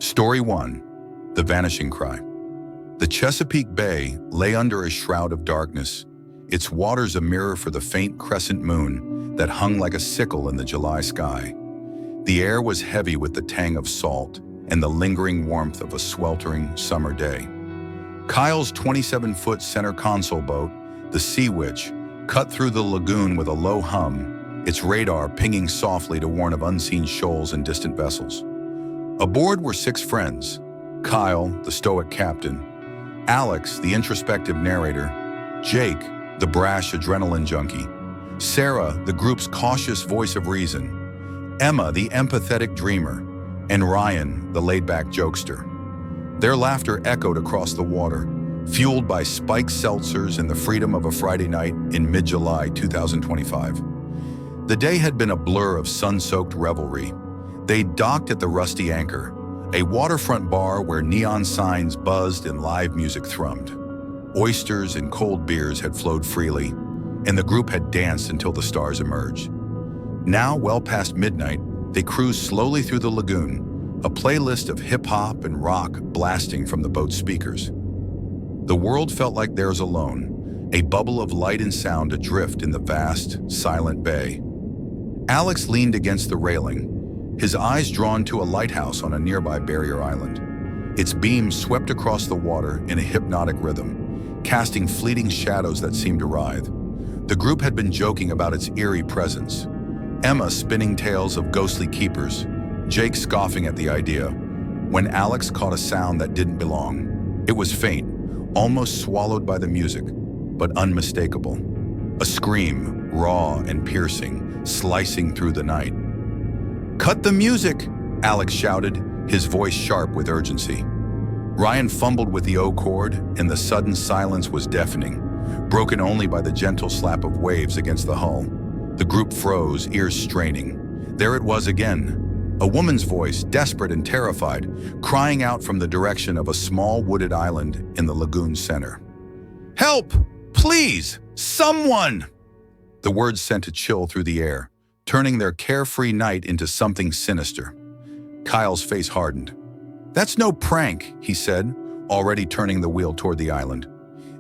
Story 1. The Vanishing Cry. The Chesapeake Bay lay under a shroud of darkness, its waters a mirror for the faint crescent moon that hung like a sickle in the July sky. The air was heavy with the tang of salt and the lingering warmth of a sweltering summer day. Kyle's 27-foot center console boat, the Sea Witch, cut through the lagoon with a low hum, its radar pinging softly to warn of unseen shoals and distant vessels. Aboard were 6 friends: Kyle, the stoic captain; Alex, the introspective narrator; Jake, the brash adrenaline junkie; Sarah, the group's cautious voice of reason; Emma, the empathetic dreamer; and Ryan, the laid-back jokester. Their laughter echoed across the water, fueled by spiked seltzers and the freedom of a Friday night in mid-July 2025. The day had been a blur of sun-soaked revelry. They docked at the Rusty Anchor, a waterfront bar where neon signs buzzed and live music thrummed. Oysters and cold beers had flowed freely, and the group had danced until the stars emerged. Now, well past midnight, they cruised slowly through the lagoon, a playlist of hip-hop and rock blasting from the boat's speakers. The world felt like theirs alone, a bubble of light and sound adrift in the vast, silent bay. Alex leaned against the railing, his eyes drawn to a lighthouse on a nearby barrier island. Its beams swept across the water in a hypnotic rhythm, casting fleeting shadows that seemed to writhe. The group had been joking about its eerie presence. Emma spinning tales of ghostly keepers, Jake scoffing at the idea, when Alex caught a sound that didn't belong. It was faint, almost swallowed by the music, but unmistakable. A scream, raw and piercing, slicing through the night. "Cut the music!" Alex shouted, his voice sharp with urgency. Ryan fumbled with the O chord, and the sudden silence was deafening, broken only by the gentle slap of waves against the hull. The group froze, ears straining. There it was again, a woman's voice, desperate and terrified, crying out from the direction of a small wooded island in the lagoon's center. "Help! Please! Someone!" The words sent a chill through the air, turning their carefree night into something sinister. Kyle's face hardened. "That's no prank," he said, already turning the wheel toward the island.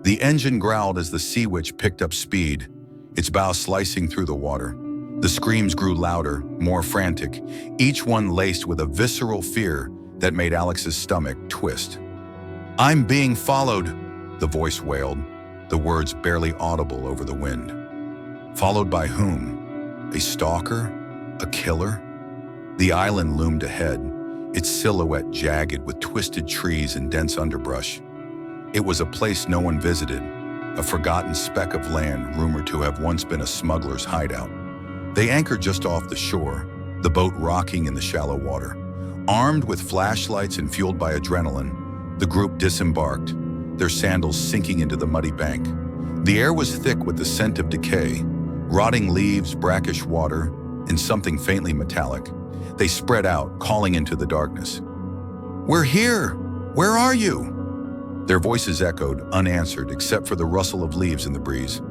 The engine growled as the Sea Witch picked up speed, its bow slicing through the water. The screams grew louder, more frantic, each one laced with a visceral fear that made Alex's stomach twist. "I'm being followed," the voice wailed, the words barely audible over the wind. Followed by whom? A stalker? A killer? The island loomed ahead, its silhouette jagged with twisted trees and dense underbrush. It was a place no one visited, a forgotten speck of land rumored to have once been a smuggler's hideout. They anchored just off the shore, the boat rocking in the shallow water. Armed with flashlights and fueled by adrenaline, the group disembarked, their sandals sinking into the muddy bank. The air was thick with the scent of decay, rotting leaves, brackish water, and something faintly metallic. They spread out, calling into the darkness. "We're here! Where are you?" Their voices echoed, unanswered, except for the rustle of leaves in the breeze.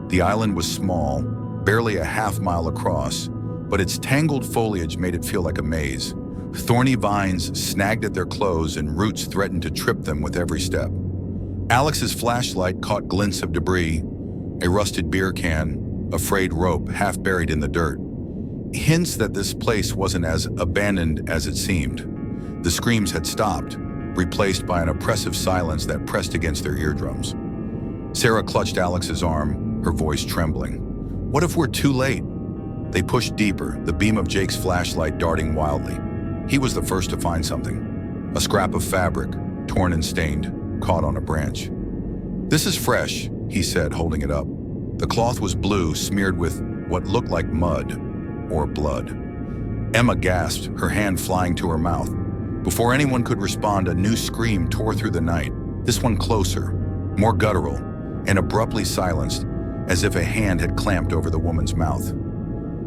The island was small, barely a half-mile across, but its tangled foliage made it feel like a maze. Thorny vines snagged at their clothes and roots threatened to trip them with every step. Alex's flashlight caught glints of debris, a rusted beer can, a frayed rope half buried in the dirt. Hints that this place wasn't as abandoned as it seemed. The screams had stopped, replaced by an oppressive silence that pressed against their eardrums. Sarah clutched Alex's arm, her voice trembling. "What if we're too late?" They pushed deeper, the beam of Jake's flashlight darting wildly. He was the first to find something. A scrap of fabric, torn and stained, caught on a branch. "This is fresh," he said, holding it up. The cloth was blue, smeared with what looked like mud or blood. Emma gasped, her hand flying to her mouth. Before anyone could respond, a new scream tore through the night, this one closer, more guttural, and abruptly silenced, as if a hand had clamped over the woman's mouth.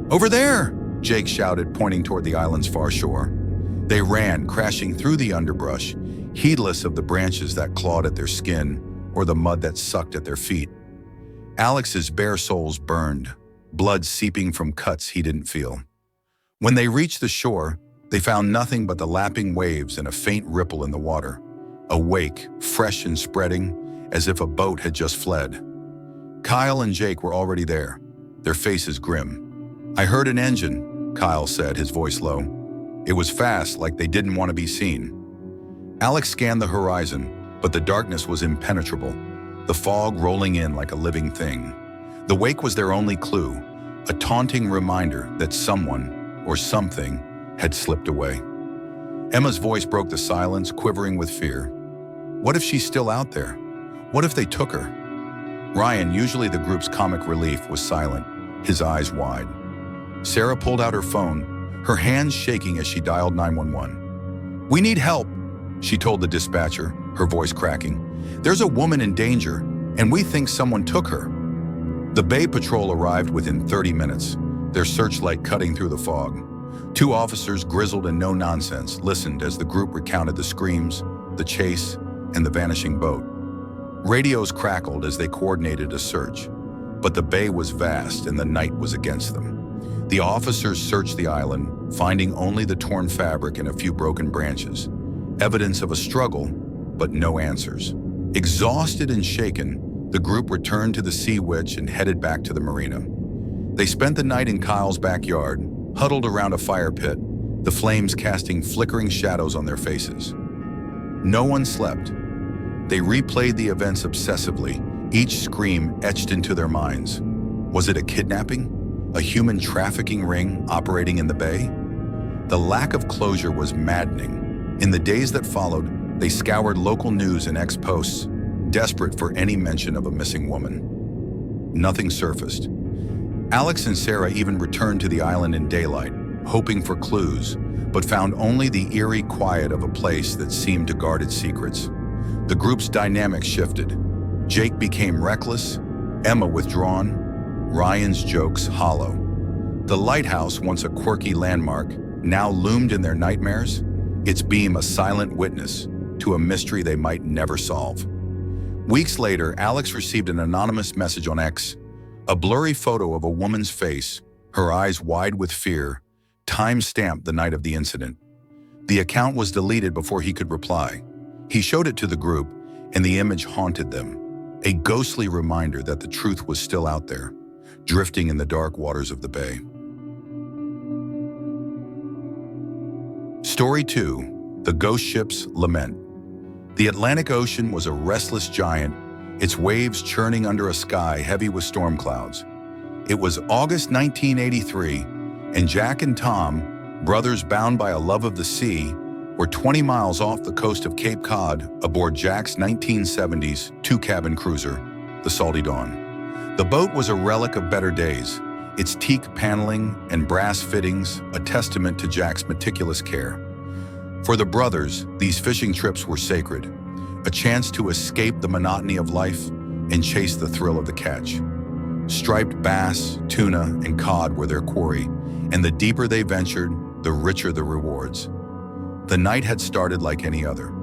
"Over there!" Jake shouted, pointing toward the island's far shore. They ran, crashing through the underbrush, heedless of the branches that clawed at their skin or the mud that sucked at their feet. Alex's bare soles burned, blood seeping from cuts he didn't feel. When they reached the shore, They found nothing but the lapping waves and a faint ripple in the water, a wake, fresh and spreading, as if a boat had just fled. Kyle and Jake were already there, their faces grim. "I heard an engine," Kyle said, his voice low. "It was fast, like they didn't want to be seen." Alex scanned the horizon, but the darkness was impenetrable, the fog rolling in like a living thing. The wake was their only clue, a taunting reminder that someone, or something, had slipped away. Emma's voice broke the silence, quivering with fear. What if she's still out there? What if they took her? Ryan, usually the group's comic relief, was silent, his eyes wide. Sarah pulled out her phone, her hands shaking as she dialed 911. "We need help," she told the dispatcher, her voice cracking. "There's a woman in danger, and we think someone took her." The Bay Patrol arrived within 30 minutes, their searchlight cutting through the fog. Two officers, grizzled and no-nonsense, listened as the group recounted the screams, the chase, and the vanishing boat. Radios crackled as they coordinated a search, but the bay was vast and the night was against them. The officers searched the island, finding only the torn fabric and a few broken branches, evidence of a struggle, but no answers. Exhausted and shaken, the group returned to the Sea Witch and headed back to the marina. They spent the night in Kyle's backyard, huddled around a fire pit, the flames casting flickering shadows on their faces. No one slept. They replayed the events obsessively, each scream etched into their minds. Was it a kidnapping? A human trafficking ring operating in the bay? The lack of closure was maddening. In the days that followed, they scoured local news and ex-posts, desperate for any mention of a missing woman. Nothing surfaced. Alex and Sarah even returned to the island in daylight, hoping for clues, but found only the eerie quiet of a place that seemed to guard its secrets. The group's dynamic shifted. Jake became reckless, Emma withdrawn, Ryan's jokes hollow. The lighthouse, once a quirky landmark, now loomed in their nightmares, its beam a silent witness to a mystery they might never solve. Weeks later, Alex received an anonymous message on X, a blurry photo of a woman's face, her eyes wide with fear, time-stamped the night of the incident. The account was deleted before he could reply. He showed it to the group, and the image haunted them, a ghostly reminder that the truth was still out there, drifting in the dark waters of the bay. Story 2: The Ghost Ship's Lament. The Atlantic Ocean was a restless giant, its waves churning under a sky heavy with storm clouds. It was August 1983, and Jack and Tom, brothers bound by a love of the sea, were 20 miles off the coast of Cape Cod aboard Jack's 1970s two-cabin cruiser, the Salty Dawn. The boat was a relic of better days, its teak paneling and brass fittings a testament to Jack's meticulous care. For the brothers, these fishing trips were sacred, a chance to escape the monotony of life and chase the thrill of the catch. Striped bass, tuna, and cod were their quarry, and the deeper they ventured, the richer the rewards. The night had started like any other.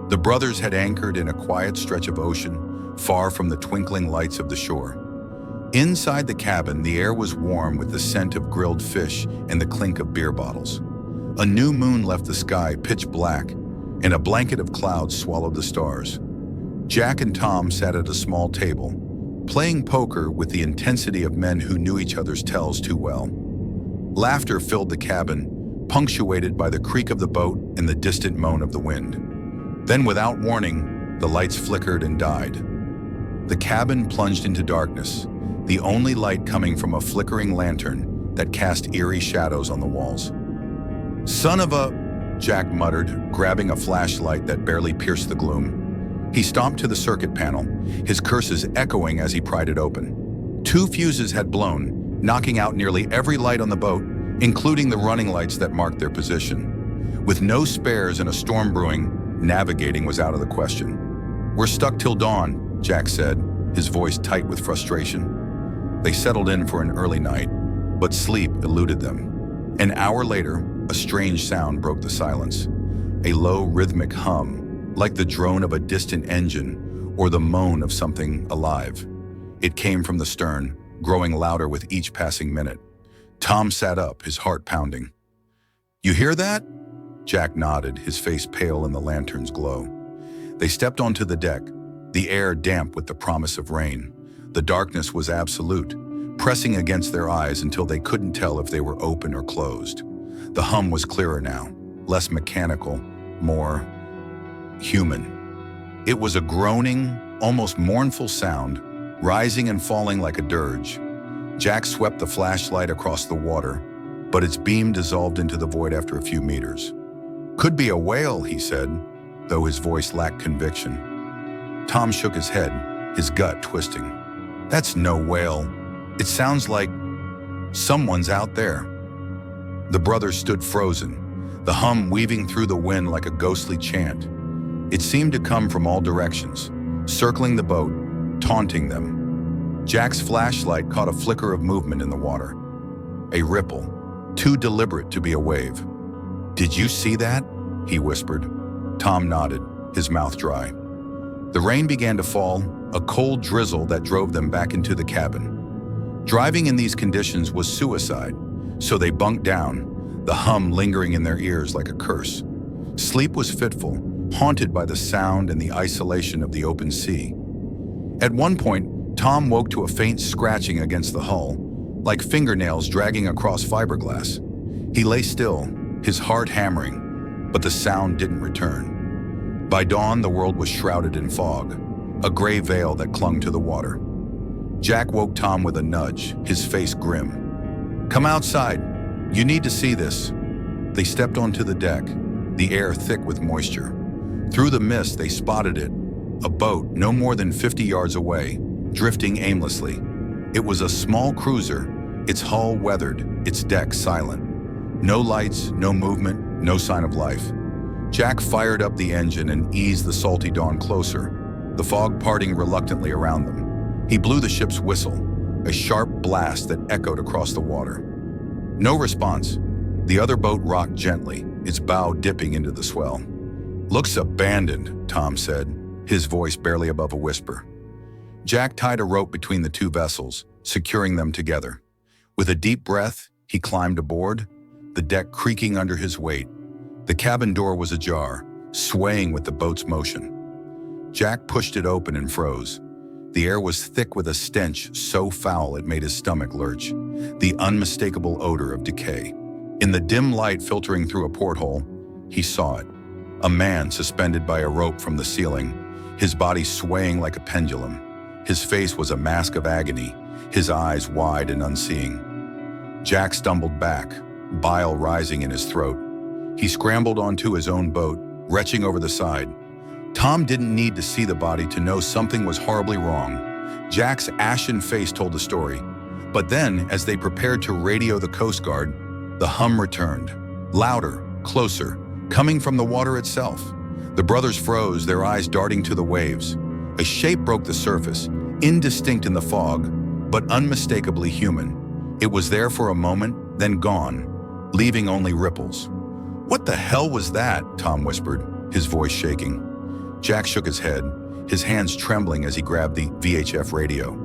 The brothers had anchored in a quiet stretch of ocean, far from the twinkling lights of the shore. Inside the cabin, the air was warm with the scent of grilled fish and the clink of beer bottles. A new moon left the sky pitch black, and a blanket of clouds swallowed the stars. Jack and Tom sat at a small table, playing poker with the intensity of men who knew each other's tells too well. Laughter filled the cabin, punctuated by the creak of the boat and the distant moan of the wind. Then, without warning, the lights flickered and died. The cabin plunged into darkness, the only light coming from a flickering lantern that cast eerie shadows on the walls. "Son of a..." Jack muttered, grabbing a flashlight that barely pierced the gloom. He stomped to the circuit panel, his curses echoing as he pried it open. 2 fuses had blown, knocking out nearly every light on the boat, including the running lights that marked their position. With no spares and a storm brewing, navigating was out of the question. "We're stuck till dawn," Jack said, his voice tight with frustration. They settled in for an early night, but sleep eluded them. An hour later, a strange sound broke the silence. A low, rhythmic hum, like the drone of a distant engine or the moan of something alive. It came from the stern, growing louder with each passing minute. Tom sat up, his heart pounding. "You hear that?" Jack nodded, his face pale in the lantern's glow. They stepped onto the deck, the air damp with the promise of rain. The darkness was absolute, pressing against their eyes until they couldn't tell if they were open or closed. The hum was clearer now, less mechanical, more human. It was a groaning, almost mournful sound, rising and falling like a dirge. Jack swept the flashlight across the water, but its beam dissolved into the void after a few meters. "Could be a whale," he said, though his voice lacked conviction. Tom shook his head, his gut twisting. "That's no whale. It sounds like someone's out there." The brothers stood frozen, the hum weaving through the wind like a ghostly chant. It seemed to come from all directions, circling the boat, taunting them. Jack's flashlight caught a flicker of movement in the water. A ripple, too deliberate to be a wave. "Did you see that?" he whispered. Tom nodded, his mouth dry. The rain began to fall, a cold drizzle that drove them back into the cabin. Driving in these conditions was suicide, so they bunked down, the hum lingering in their ears like a curse. Sleep was fitful, haunted by the sound and the isolation of the open sea. At one point, Tom woke to a faint scratching against the hull, like fingernails dragging across fiberglass. He lay still, his heart hammering, but the sound didn't return. By dawn, the world was shrouded in fog, a gray veil that clung to the water. Jack woke Tom with a nudge, his face grim. "Come outside. You need to see this." They stepped onto the deck, the air thick with moisture. Through the mist, they spotted it, a boat no more than 50 yards away, drifting aimlessly. It was a small cruiser, its hull weathered, its deck silent. No lights, no movement, no sign of life. Jack fired up the engine and eased the salty dawn closer, the fog parting reluctantly around them. He blew the ship's whistle, a sharp blast that echoed across the water. No response. The other boat rocked gently, its bow dipping into the swell. "Looks abandoned," Tom said, his voice barely above a whisper. Jack tied a rope between the two vessels, securing them together. With a deep breath, he climbed aboard, the deck creaking under his weight. The cabin door was ajar, swaying with the boat's motion. Jack pushed it open and froze. The air was thick with a stench so foul it made his stomach lurch, the unmistakable odor of decay. In the dim light filtering through a porthole, he saw it. A man suspended by a rope from the ceiling, his body swaying like a pendulum. His face was a mask of agony, his eyes wide and unseeing. Jack stumbled back, bile rising in his throat. He scrambled onto his own boat, retching over the side. Tom didn't need to see the body to know something was horribly wrong. Jack's ashen face told the story. But then, as they prepared to radio the Coast Guard, the hum returned. Louder, closer, coming from the water itself. The brothers froze, their eyes darting to the waves. A shape broke the surface, indistinct in the fog, but unmistakably human. It was there for a moment, then gone, leaving only ripples. "What the hell was that?" Tom whispered, his voice shaking. Jack shook his head, his hands trembling as he grabbed the VHF radio.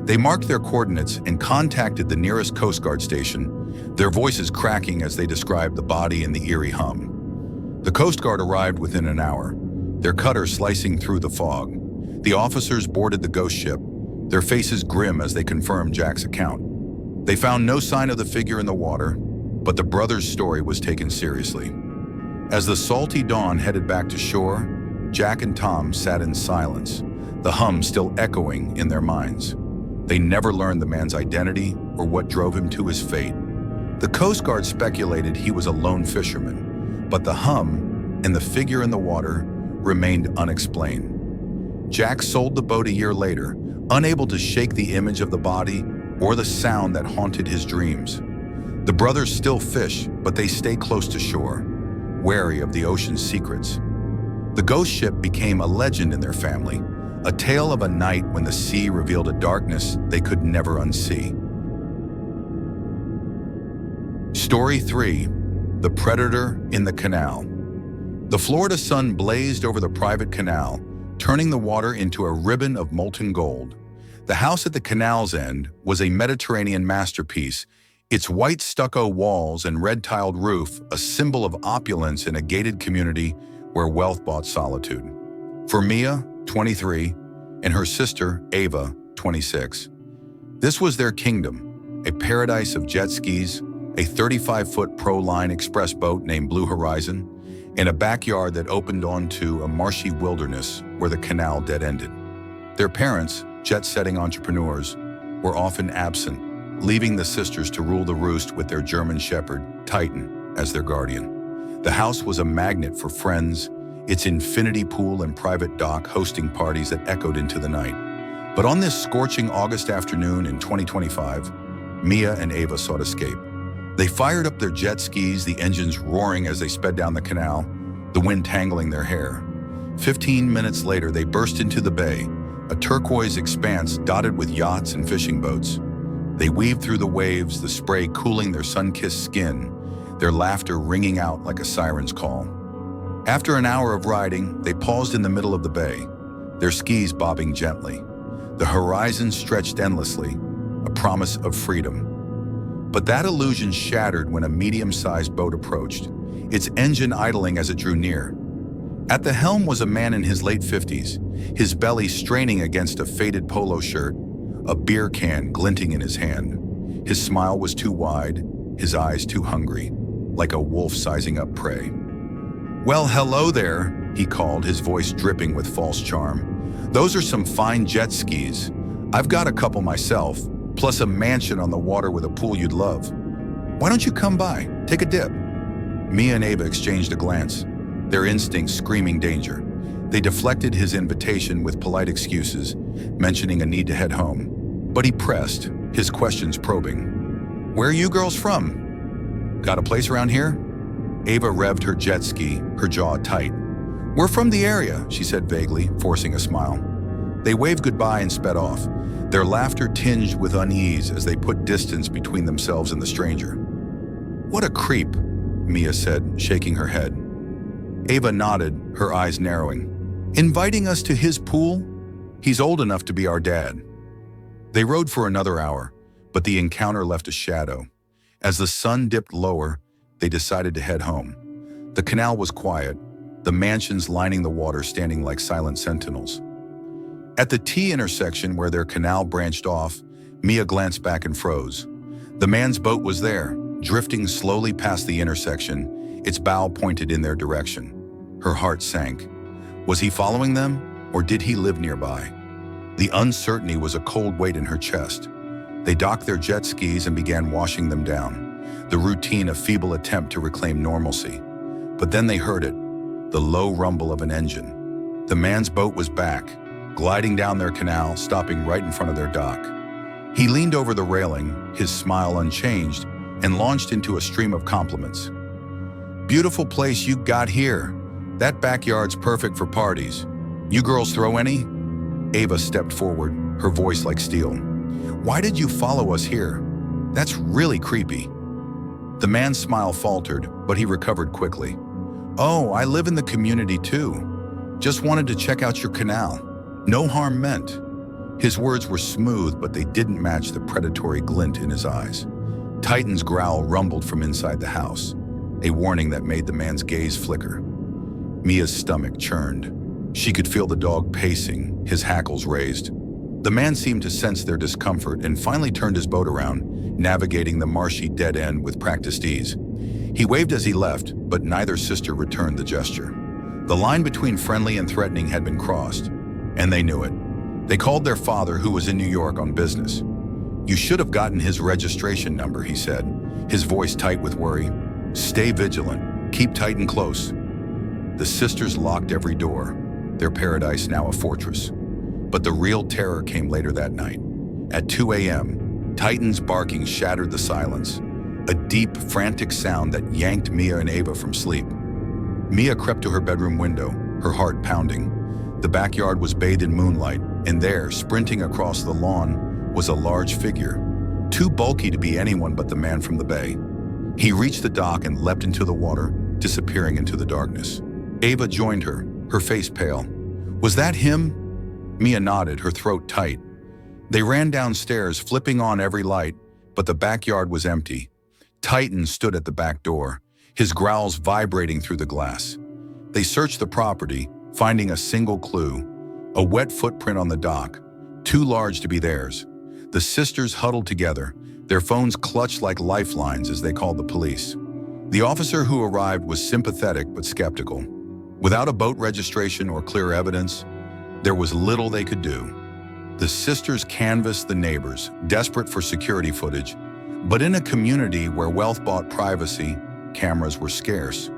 They marked their coordinates and contacted the nearest Coast Guard station, their voices cracking as they described the body and the eerie hum. The Coast Guard arrived within an hour, their cutter slicing through the fog. The officers boarded the ghost ship, their faces grim as they confirmed Jack's account. They found no sign of the figure in the water, but the brothers' story was taken seriously. As the salty dawn headed back to shore, Jack and Tom sat in silence, the hum still echoing in their minds. They never learned the man's identity or what drove him to his fate. The Coast Guard speculated he was a lone fisherman, but the hum and the figure in the water remained unexplained. Jack sold the boat a year later, unable to shake the image of the body or the sound that haunted his dreams. The brothers still fish, but they stay close to shore, wary of the ocean's secrets. The ghost ship became a legend in their family, a tale of a night when the sea revealed a darkness they could never unsee. Story 3: The Predator in the Canal. The Florida sun blazed over the private canal, turning the water into a ribbon of molten gold. The house at the canal's end was a Mediterranean masterpiece, Its white stucco walls and red-tiled roof, a symbol of opulence in a gated community where wealth bought solitude. For Mia, 23, and her sister, Ava, 26, this was their kingdom, a paradise of jet skis, a 35-foot Pro-Line express boat named Blue Horizon, and a backyard that opened onto a marshy wilderness where the canal dead-ended. Their parents, jet-setting entrepreneurs, were often absent, leaving the sisters to rule the roost with their German shepherd, Titan, as their guardian. The house was a magnet for friends, its infinity pool and private dock hosting parties that echoed into the night. But on this scorching August afternoon in 2025, Mia and Ava sought escape. They fired up their jet skis, the engines roaring as they sped down the canal, the wind tangling their hair. 15 minutes later, they burst into the bay, a turquoise expanse dotted with yachts and fishing boats. They weaved through the waves, the spray cooling their sun-kissed skin, their laughter ringing out like a siren's call. After an hour of riding, they paused in the middle of the bay, their skis bobbing gently. The horizon stretched endlessly, a promise of freedom. But that illusion shattered when a medium-sized boat approached, its engine idling as it drew near. At the helm was a man in his late 50s, his belly straining against a faded polo shirt, a beer can glinting in his hand. His smile was too wide, his eyes too hungry, like a wolf sizing up prey. "Well, hello there," he called, his voice dripping with false charm. "Those are some fine jet skis. I've got a couple myself, plus a mansion on the water with a pool you'd love. Why don't you come by, take a dip?" Mia and Ava exchanged a glance, their instincts screaming danger. They deflected his invitation with polite excuses, mentioning a need to head home. But he pressed, his questions probing. "Where are you girls from? Got a place around here?" Ava revved her jet ski, her jaw tight. "We're from the area," she said vaguely, forcing a smile. They waved goodbye and sped off, their laughter tinged with unease as they put distance between themselves and the stranger. "What a creep," Mia said, shaking her head. Ava nodded, her eyes narrowing. "Inviting us to his pool? He's old enough to be our dad." They rode for another hour, but the encounter left a shadow. As the sun dipped lower, they decided to head home. The canal was quiet, the mansions lining the water standing like silent sentinels. At the T intersection where their canal branched off, Mia glanced back and froze. The man's boat was there, drifting slowly past the intersection, its bow pointed in their direction. Her heart sank. Was he following them, or did he live nearby? The uncertainty was a cold weight in her chest. They docked their jet skis and began washing them down, the routine a feeble attempt to reclaim normalcy. But then they heard it, the low rumble of an engine. The man's boat was back, gliding down their canal, stopping right in front of their dock. He leaned over the railing, his smile unchanged, and launched into a stream of compliments. "Beautiful place you got here. That backyard's perfect for parties. You girls throw any?" Ava stepped forward, her voice like steel. "Why did you follow us here? That's really creepy." The man's smile faltered, but he recovered quickly. "Oh, I live in the community too. Just wanted to check out your canal. No harm meant." His words were smooth, but they didn't match the predatory glint in his eyes. Titan's growl rumbled from inside the house, a warning that made the man's gaze flicker. Mia's stomach churned. She could feel the dog pacing, his hackles raised. The man seemed to sense their discomfort and finally turned his boat around, navigating the marshy dead end with practiced ease. He waved as he left, but neither sister returned the gesture. The line between friendly and threatening had been crossed, and they knew it. They called their father, who was in New York on business. "You should have gotten his registration number," he said, his voice tight with worry. "Stay vigilant. Keep tight and close." The sisters locked every door, their paradise now a fortress. But the real terror came later that night. At 2 a.m., Titan's barking shattered the silence, a deep, frantic sound that yanked Mia and Ava from sleep. Mia crept to her bedroom window, her heart pounding. The backyard was bathed in moonlight, and there, sprinting across the lawn, was a large figure, too bulky to be anyone but the man from the bay. He reached the dock and leapt into the water, disappearing into the darkness. Ava joined her, her face pale. "Was that him?" Mia nodded, her throat tight. They ran downstairs, flipping on every light, but the backyard was empty. Titan stood at the back door, his growls vibrating through the glass. They searched the property, finding a single clue, a wet footprint on the dock, too large to be theirs. The sisters huddled together, their phones clutched like lifelines as they called the police. The officer who arrived was sympathetic but skeptical. Without a boat registration or clear evidence, there was little they could do. The sisters canvassed the neighbors, desperate for security footage, but in a community where wealth bought privacy, cameras were scarce.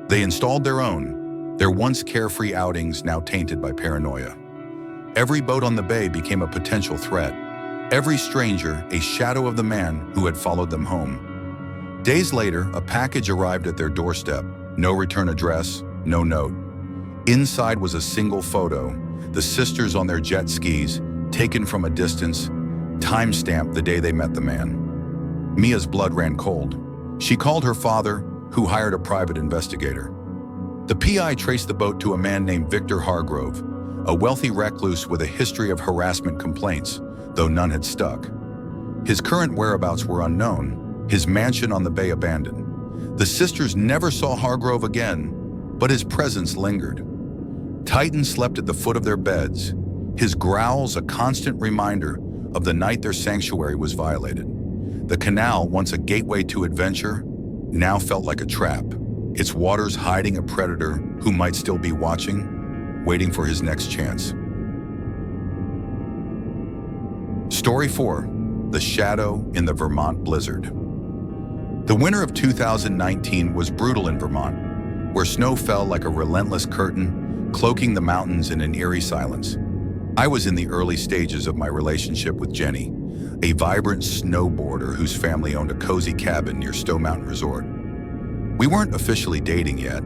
They installed their own, their once carefree outings now tainted by paranoia. Every boat on the bay became a potential threat. Every stranger, a shadow of the man who had followed them home. Days later, a package arrived at their doorstep. No return address, no note. Inside was a single photo, the sisters on their jet skis, taken from a distance, time-stamped the day they met the man. Mia's blood ran cold. She called her father, who hired a private investigator. The PI traced the boat to a man named Victor Hargrove, a wealthy recluse with a history of harassment complaints, though none had stuck. His current whereabouts were unknown, his mansion on the bay abandoned. The sisters never saw Hargrove again, but his presence lingered. Titan slept at the foot of their beds, his growls a constant reminder of the night their sanctuary was violated. The canal, once a gateway to adventure, now felt like a trap, its waters hiding a predator who might still be watching, waiting for his next chance. Story 4: The Shadow in the Vermont Blizzard. The winter of 2019 was brutal in Vermont, where snow fell like a relentless curtain, cloaking the mountains in an eerie silence. I was in the early stages of my relationship with Jenny, a vibrant snowboarder whose family owned a cozy cabin near Stowe Mountain Resort. We weren't officially dating yet,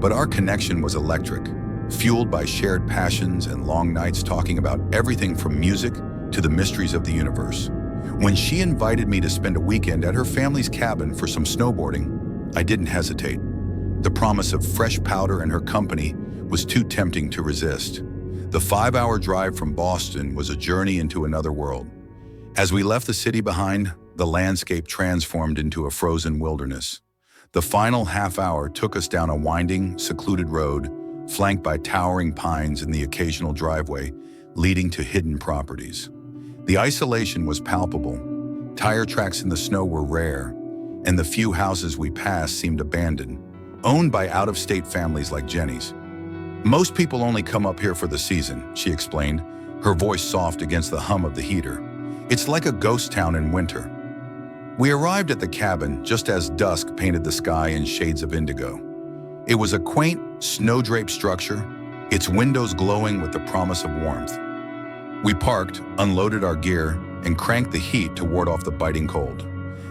but our connection was electric, fueled by shared passions and long nights talking about everything from music to the mysteries of the universe. When she invited me to spend a weekend at her family's cabin for some snowboarding, I didn't hesitate. The promise of fresh powder and her company was too tempting to resist. The 5-hour drive from Boston was a journey into another world. As we left the city behind, the landscape transformed into a frozen wilderness. The final half hour took us down a winding, secluded road, flanked by towering pines and the occasional driveway leading to hidden properties. The isolation was palpable. Tire tracks in the snow were rare, and the few houses we passed seemed abandoned, owned by out-of-state families like Jenny's. "Most people only come up here for the season," she explained, her voice soft against the hum of the heater. "It's like a ghost town in winter." We arrived at the cabin just as dusk painted the sky in shades of indigo. It was a quaint, snow-draped structure, its windows glowing with the promise of warmth. We parked, unloaded our gear, and cranked the heat to ward off the biting cold.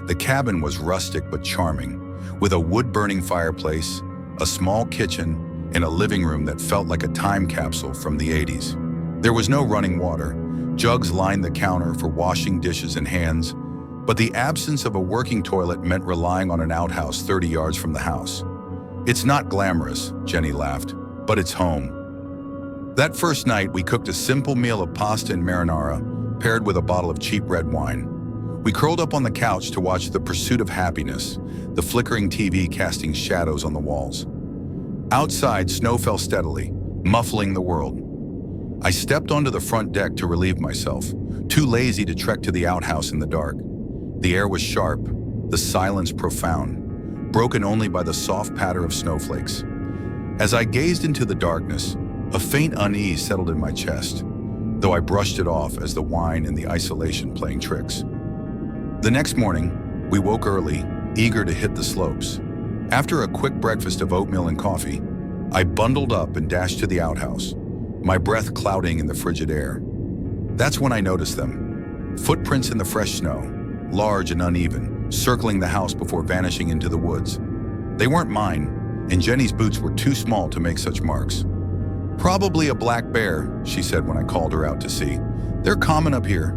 The cabin was rustic but charming, with a wood-burning fireplace, a small kitchen, and a living room that felt like a time capsule from the 80s. There was no running water. Jugs lined the counter for washing dishes and hands, but the absence of a working toilet meant relying on an outhouse 30 yards from the house. "It's not glamorous," Jenny laughed, "but it's home." That first night, we cooked a simple meal of pasta and marinara, paired with a bottle of cheap red wine. We curled up on the couch to watch The Pursuit of Happiness, the flickering TV casting shadows on the walls. Outside, snow fell steadily, muffling the world. I stepped onto the front deck to relieve myself, too lazy to trek to the outhouse in the dark. The air was sharp, the silence profound, broken only by the soft patter of snowflakes. As I gazed into the darkness, a faint unease settled in my chest, though I brushed it off as the wine and the isolation playing tricks. The next morning, we woke early, eager to hit the slopes. After a quick breakfast of oatmeal and coffee, I bundled up and dashed to the outhouse, my breath clouding in the frigid air. That's when I noticed them. Footprints in the fresh snow, large and uneven, circling the house before vanishing into the woods. They weren't mine, and Jenny's boots were too small to make such marks. "Probably a black bear," she said when I called her out to see. "They're common up here."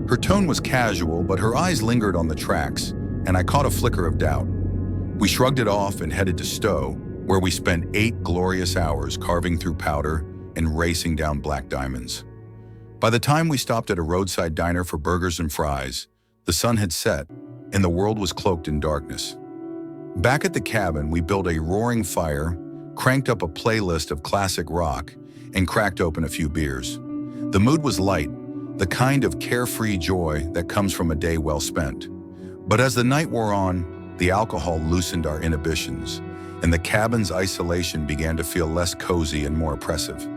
Her tone was casual, but her eyes lingered on the tracks, and I caught a flicker of doubt. We shrugged it off and headed to Stowe, where we spent 8 glorious hours carving through powder and racing down black diamonds. By the time we stopped at a roadside diner for burgers and fries, The sun had set, and the world was cloaked in darkness. Back at the cabin, we built a roaring fire, cranked up a playlist of classic rock, and cracked open a few beers. The mood was light, the kind of carefree joy that comes from a day well spent. But as the night wore on, the alcohol loosened our inhibitions, and the cabin's isolation began to feel less cozy and more oppressive.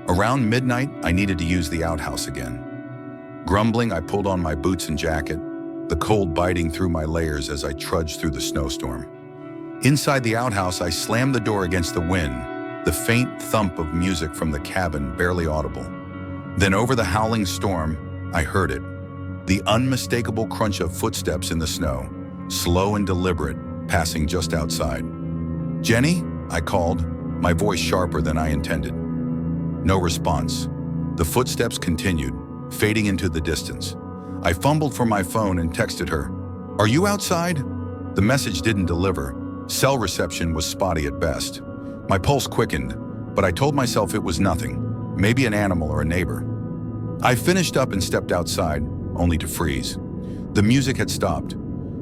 Around midnight, I needed to use the outhouse again. Grumbling, I pulled on my boots and jacket, the cold biting through my layers as I trudged through the snowstorm. Inside the outhouse, I slammed the door against the wind, the faint thump of music from the cabin barely audible. Then over the howling storm, I heard it, the unmistakable crunch of footsteps in the snow, slow and deliberate, passing just outside. "Jenny?" I called, my voice sharper than I intended. No response. The footsteps continued, fading into the distance. I fumbled for my phone and texted her, "Are you outside?" The message didn't deliver. Cell reception was spotty at best. My pulse quickened, but I told myself it was nothing, maybe an animal or a neighbor. I finished up and stepped outside, only to freeze. The music had stopped.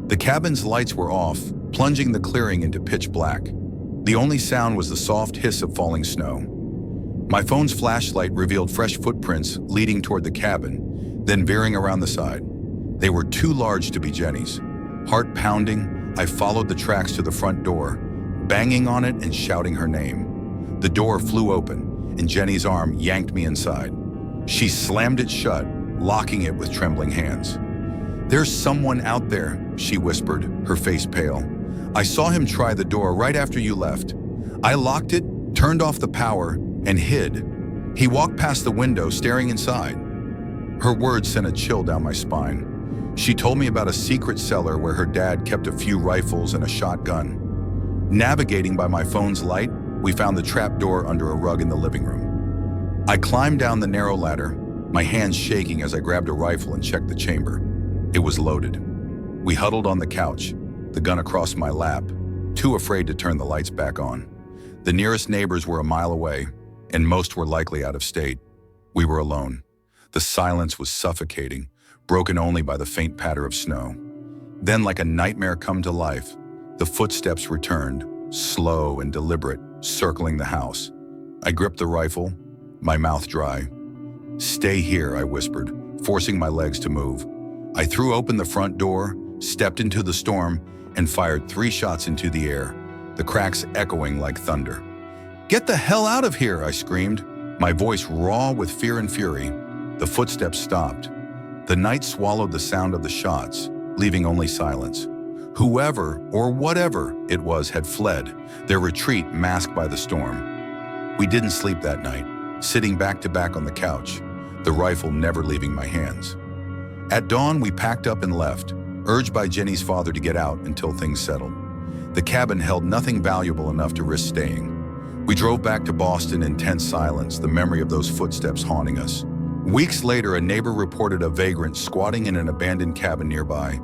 The cabin's lights were off, plunging the clearing into pitch black. The only sound was the soft hiss of falling snow. My phone's flashlight revealed fresh footprints leading toward the cabin, then veering around the side. They were too large to be Jenny's. Heart pounding, I followed the tracks to the front door, banging on it and shouting her name. The door flew open, and Jenny's arm yanked me inside. She slammed it shut, locking it with trembling hands. "There's someone out there," she whispered, her face pale. "I saw him try the door right after you left. I locked it, turned off the power, and hid. He walked past the window, staring inside." Her words sent a chill down my spine. She told me about a secret cellar where her dad kept a few rifles and a shotgun. Navigating by my phone's light, we found the trap door under a rug in the living room. I climbed down the narrow ladder, my hands shaking as I grabbed a rifle and checked the chamber. It was loaded. We huddled on the couch, the gun across my lap, too afraid to turn the lights back on. The nearest neighbors were a mile away, and most were likely out of state. We were alone. The silence was suffocating, broken only by the faint patter of snow. Then, like a nightmare come to life, the footsteps returned, slow and deliberate, circling the house. I gripped the rifle, my mouth dry. "Stay here," I whispered, forcing my legs to move. I threw open the front door, stepped into the storm, and fired 3 shots into the air, the cracks echoing like thunder. "Get the hell out of here!" I screamed, my voice raw with fear and fury. The footsteps stopped. The night swallowed the sound of the shots, leaving only silence. Whoever or whatever it was had fled, their retreat masked by the storm. We didn't sleep that night, sitting back to back on the couch, the rifle never leaving my hands. At dawn, we packed up and left, urged by Jenny's father to get out until things settled. The cabin held nothing valuable enough to risk staying. We drove back to Boston in tense silence, the memory of those footsteps haunting us. Weeks later, a neighbor reported a vagrant squatting in an abandoned cabin nearby,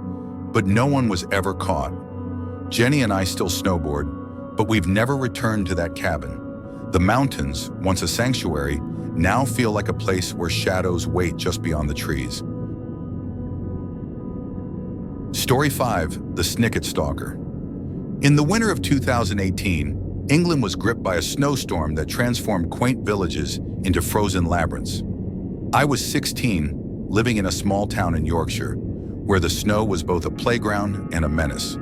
but no one was ever caught. Jenny and I still snowboard, but we've never returned to that cabin. The mountains, once a sanctuary, now feel like a place where shadows wait just beyond the trees. Story 5, The Snicket Stalker. In the winter of 2018, England was gripped by a snowstorm that transformed quaint villages into frozen labyrinths. I was 16, living in a small town in Yorkshire, where the snow was both a playground and a menace.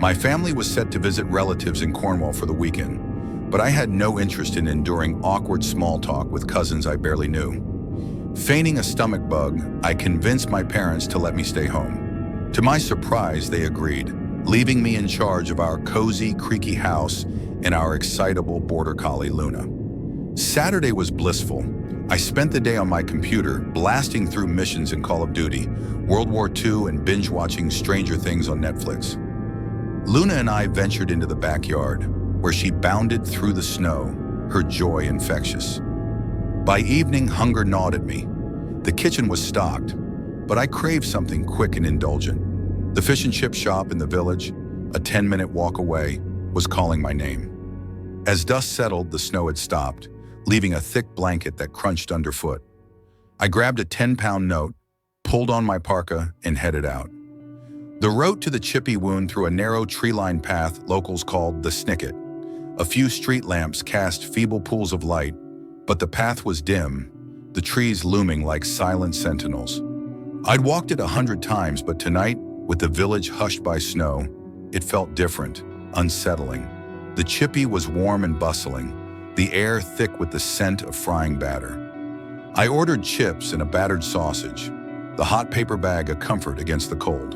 My family was set to visit relatives in Cornwall for the weekend, but I had no interest in enduring awkward small talk with cousins I barely knew. Feigning a stomach bug, I convinced my parents to let me stay home. To my surprise, they agreed, leaving me in charge of our cozy, creaky house and our excitable border collie, Luna. Saturday was blissful. I spent the day on my computer, blasting through missions in Call of Duty, World War II, and binge-watching Stranger Things on Netflix. Luna and I ventured into the backyard, where she bounded through the snow, her joy infectious. By evening, hunger gnawed at me. The kitchen was stocked, but I craved something quick and indulgent. The fish and chip shop in the village, a 10-minute walk away, was calling my name. As dust settled, the snow had stopped, leaving a thick blanket that crunched underfoot. I grabbed a 10-pound note, pulled on my parka, and headed out. The route to the chippy wound through a narrow tree-lined path locals called the Snicket. A few street lamps cast feeble pools of light, but the path was dim, the trees looming like silent sentinels. I'd walked it 100 times, but tonight, with the village hushed by snow, it felt different, unsettling. The chippy was warm and bustling, the air thick with the scent of frying batter. I ordered chips and a battered sausage, the hot paper bag a comfort against the cold.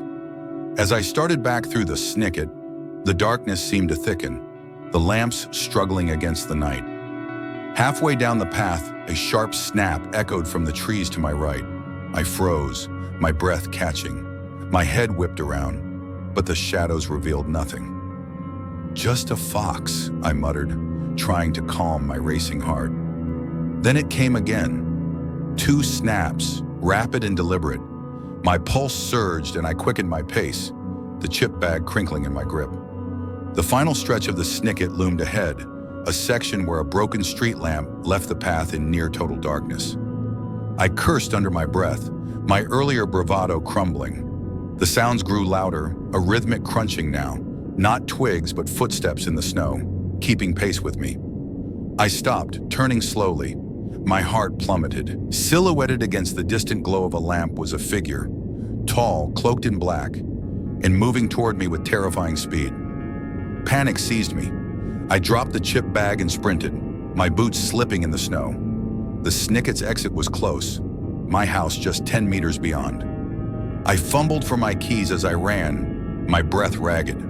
As I started back through the Snicket, the darkness seemed to thicken, the lamps struggling against the night. Halfway down the path, a sharp snap echoed from the trees to my right. I froze, my breath catching. My head whipped around, but the shadows revealed nothing. "Just a fox," I muttered, trying to calm my racing heart. Then it came again. 2 snaps, rapid and deliberate. My pulse surged and I quickened my pace, the chip bag crinkling in my grip. The final stretch of the Snicket loomed ahead, a section where a broken street lamp left the path in near total darkness. I cursed under my breath, my earlier bravado crumbling. The sounds grew louder, a rhythmic crunching now, not twigs but footsteps in the snow, keeping pace with me. I stopped, turning slowly. My heart plummeted. Silhouetted against the distant glow of a lamp was a figure, tall, cloaked in black, and moving toward me with terrifying speed. Panic seized me. I dropped the chip bag and sprinted, my boots slipping in the snow. The Snicket's exit was close, my house just 10 meters beyond. I fumbled for my keys as I ran, my breath ragged.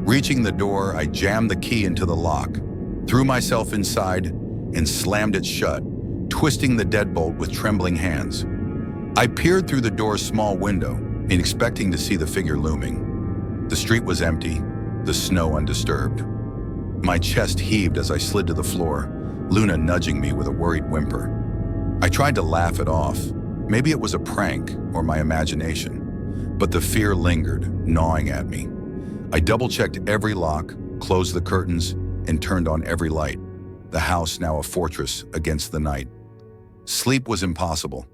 Reaching the door, I jammed the key into the lock, threw myself inside, and slammed it shut, twisting the deadbolt with trembling hands. I peered through the door's small window, expecting to see the figure looming. The street was empty, the snow undisturbed. My chest heaved as I slid to the floor, Luna nudging me with a worried whimper. I tried to laugh it off. Maybe it was a prank or my imagination, but the fear lingered, gnawing at me. I double-checked every lock, closed the curtains, and turned on every light, the house now a fortress against the night. Sleep was impossible.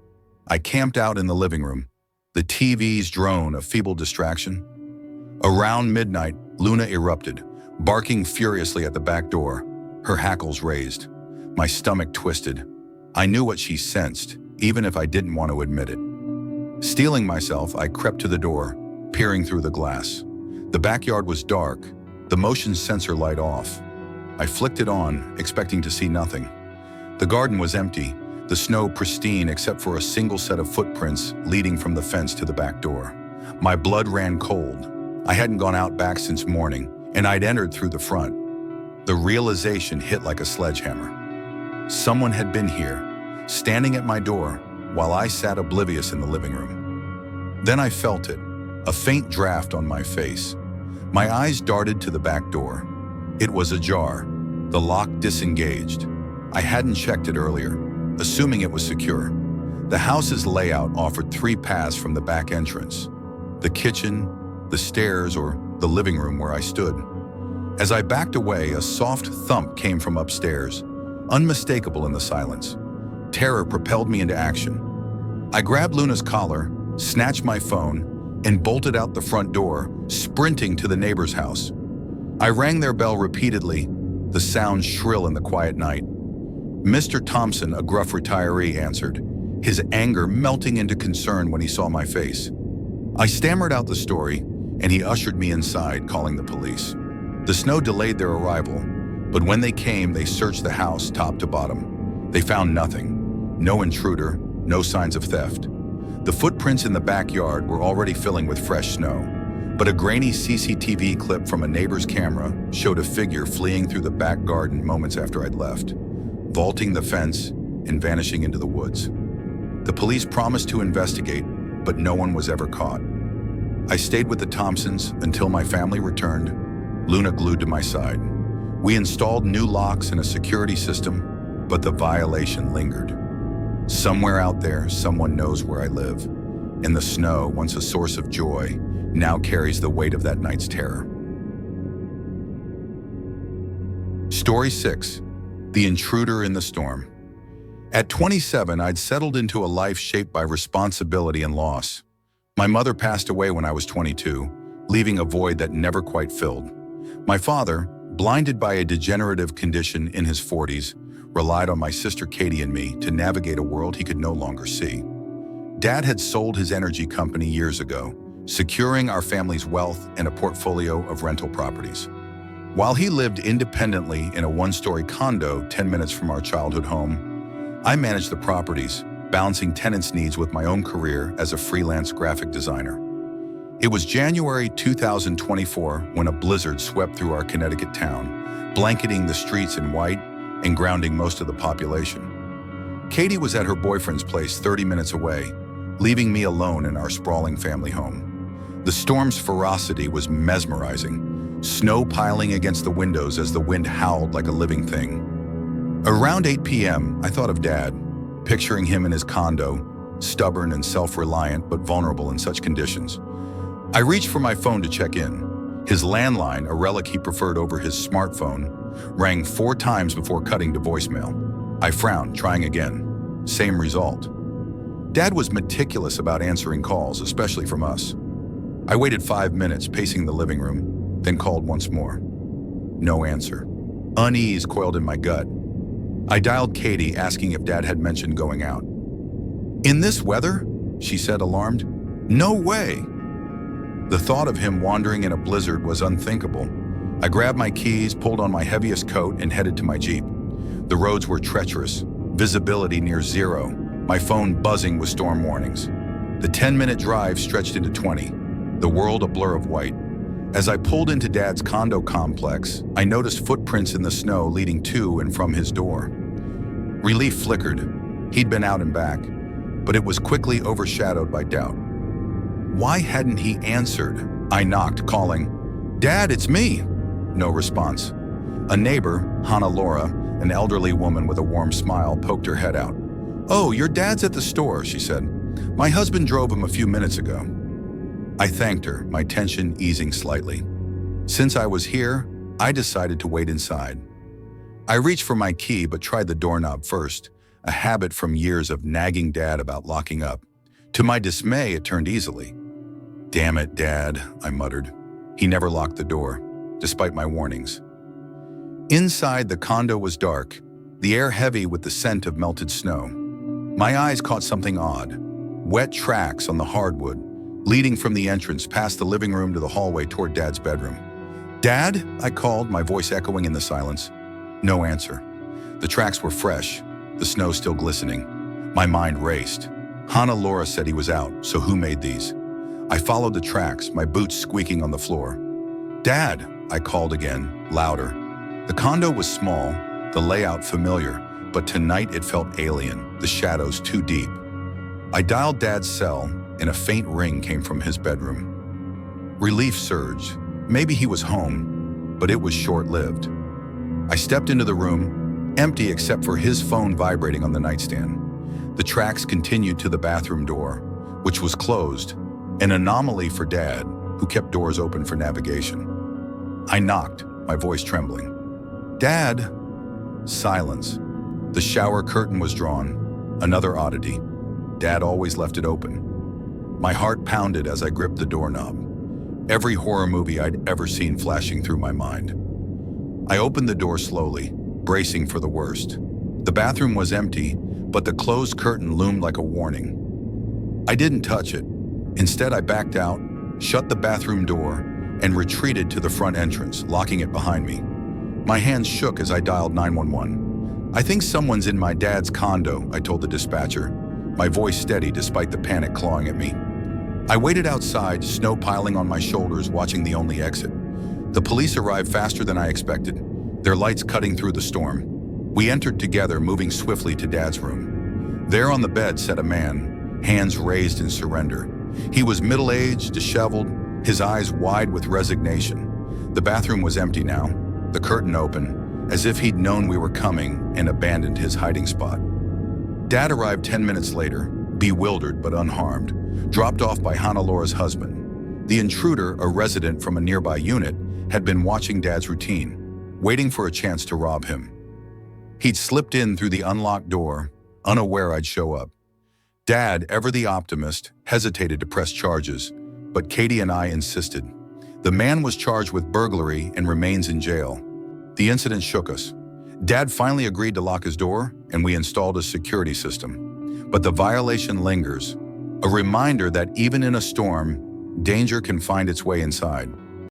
I camped out in the living room, the TV's drone a feeble distraction. Around midnight, Luna erupted, barking furiously at the back door, her hackles raised. My stomach twisted. I knew what she sensed, even if I didn't want to admit it. Steeling myself, I crept to the door, peering through the glass. The backyard was dark, the motion sensor light off. I flicked it on, expecting to see nothing. The garden was empty, the snow pristine except for a single set of footprints leading from the fence to the back door. My blood ran cold. I hadn't gone out back since morning, and I'd entered through the front. The realization hit like a sledgehammer. Someone had been here, standing at my door, while I sat oblivious in the living room. Then I felt it, a faint draft on my face. My eyes darted to the back door. It was ajar, the lock disengaged. I hadn't checked it earlier, assuming it was secure. The house's layout offered 3 paths from the back entrance: the kitchen, the stairs, or the living room where I stood. As I backed away, a soft thump came from upstairs, unmistakable in the silence. Terror propelled me into action. I grabbed Luna's collar, snatched my phone, and bolted out the front door, sprinting to the neighbor's house. I rang their bell repeatedly, the sound shrill in the quiet night. Mr. Thompson, a gruff retiree, answered, his anger melting into concern when he saw my face. I stammered out the story, and he ushered me inside, calling the police. The snow delayed their arrival, but when they came, they searched the house top to bottom. They found nothing. No intruder, no signs of theft. The footprints in the backyard were already filling with fresh snow, but a grainy CCTV clip from a neighbor's camera showed a figure fleeing through the back garden moments after I'd left, vaulting the fence and vanishing into the woods. The police promised to investigate, but no one was ever caught. I stayed with the Thompsons until my family returned, Luna glued to my side. We installed new locks and a security system, but the violation lingered. Somewhere out there, someone knows where I live, and the snow, once a source of joy, now carries the weight of that night's terror. Story 6. The Intruder in the Storm. At 27, I'd settled into a life shaped by responsibility and loss. My mother passed away when I was 22, leaving a void that never quite filled. My father, blinded by a degenerative condition in his 40s, relied on my sister Katie and me to navigate a world he could no longer see. Dad had sold his energy company years ago, securing our family's wealth and a portfolio of rental properties. While he lived independently in a one-story condo 10 minutes from our childhood home, I managed the properties, balancing tenants' needs with my own career as a freelance graphic designer. It was January 2024 when a blizzard swept through our Connecticut town, blanketing the streets in white and grounding most of the population. Katie was at her boyfriend's place 30 minutes away, leaving me alone in our sprawling family home. The storm's ferocity was mesmerizing, snow piling against the windows as the wind howled like a living thing. Around 8 p.m., I thought of Dad, picturing him in his condo, stubborn and self-reliant but vulnerable in such conditions. I reached for my phone to check in. His landline, a relic he preferred over his smartphone, rang 4 times before cutting to voicemail. I frowned, trying again. Same result. Dad was meticulous about answering calls, especially from us. I waited 5 minutes, pacing the living room, then called once more. No answer. Unease coiled in my gut. I dialed Katie, asking if Dad had mentioned going out. "In this weather?" she said, alarmed. "No way." The thought of him wandering in a blizzard was unthinkable. I grabbed my keys, pulled on my heaviest coat, and headed to my Jeep. The roads were treacherous, visibility near zero, my phone buzzing with storm warnings. The 10-minute drive stretched into 20, the world a blur of white. As I pulled into Dad's condo complex, I noticed footprints in the snow leading to and from his door. Relief flickered. He'd been out and back, but it was quickly overshadowed by doubt. Why hadn't he answered? I knocked, calling, "Dad, it's me!" No response. A neighbor, Hannah Laura, an elderly woman with a warm smile, poked her head out. "Oh, your dad's at the store," she said. "My husband drove him a few minutes ago." I thanked her, my tension easing slightly. Since I was here, I decided to wait inside. I reached for my key but tried the doorknob first, a habit from years of nagging Dad about locking up. To my dismay, it turned easily. "Damn it, Dad," I muttered. He never locked the door, despite my warnings. Inside, the condo was dark, the air heavy with the scent of melted snow. My eyes caught something odd. Wet tracks on the hardwood, leading from the entrance past the living room to the hallway toward Dad's bedroom. "Dad?" I called, my voice echoing in the silence. No answer. The tracks were fresh, the snow still glistening. My mind raced. Hannah Laura said he was out, so who made these? I followed the tracks, my boots squeaking on the floor. "Dad!" I called again, louder. The condo was small, the layout familiar, but tonight it felt alien, the shadows too deep. I dialed Dad's cell, and a faint ring came from his bedroom. Relief surged. Maybe he was home, but it was short-lived. I stepped into the room, empty except for his phone vibrating on the nightstand. The tracks continued to the bathroom door, which was closed, an anomaly for Dad, who kept doors open for navigation. I knocked, my voice trembling. "Dad!" Silence. The shower curtain was drawn, another oddity. Dad always left it open. My heart pounded as I gripped the doorknob, every horror movie I'd ever seen flashing through my mind. I opened the door slowly, bracing for the worst. The bathroom was empty, but the closed curtain loomed like a warning. I didn't touch it. Instead, I backed out, shut the bathroom door, and retreated to the front entrance, locking it behind me. My hands shook as I dialed 911. "I think someone's in my dad's condo," I told the dispatcher, my voice steady despite the panic clawing at me. I waited outside, snow piling on my shoulders, watching the only exit. The police arrived faster than I expected, their lights cutting through the storm. We entered together, moving swiftly to Dad's room. There on the bed sat a man, hands raised in surrender. He was middle-aged, disheveled, his eyes wide with resignation. The bathroom was empty now, the curtain open, as if he'd known we were coming and abandoned his hiding spot. Dad arrived 10 minutes later, bewildered but unharmed, dropped off by Hannah Laura's husband. The intruder, a resident from a nearby unit, had been watching Dad's routine, waiting for a chance to rob him. He'd slipped in through the unlocked door, unaware I'd show up. Dad, ever the optimist, hesitated to press charges, but Katie and I insisted. The man was charged with burglary and remains in jail. The incident shook us. Dad finally agreed to lock his door, and we installed a security system. But the violation lingers, a reminder that even in a storm, danger can find its way inside.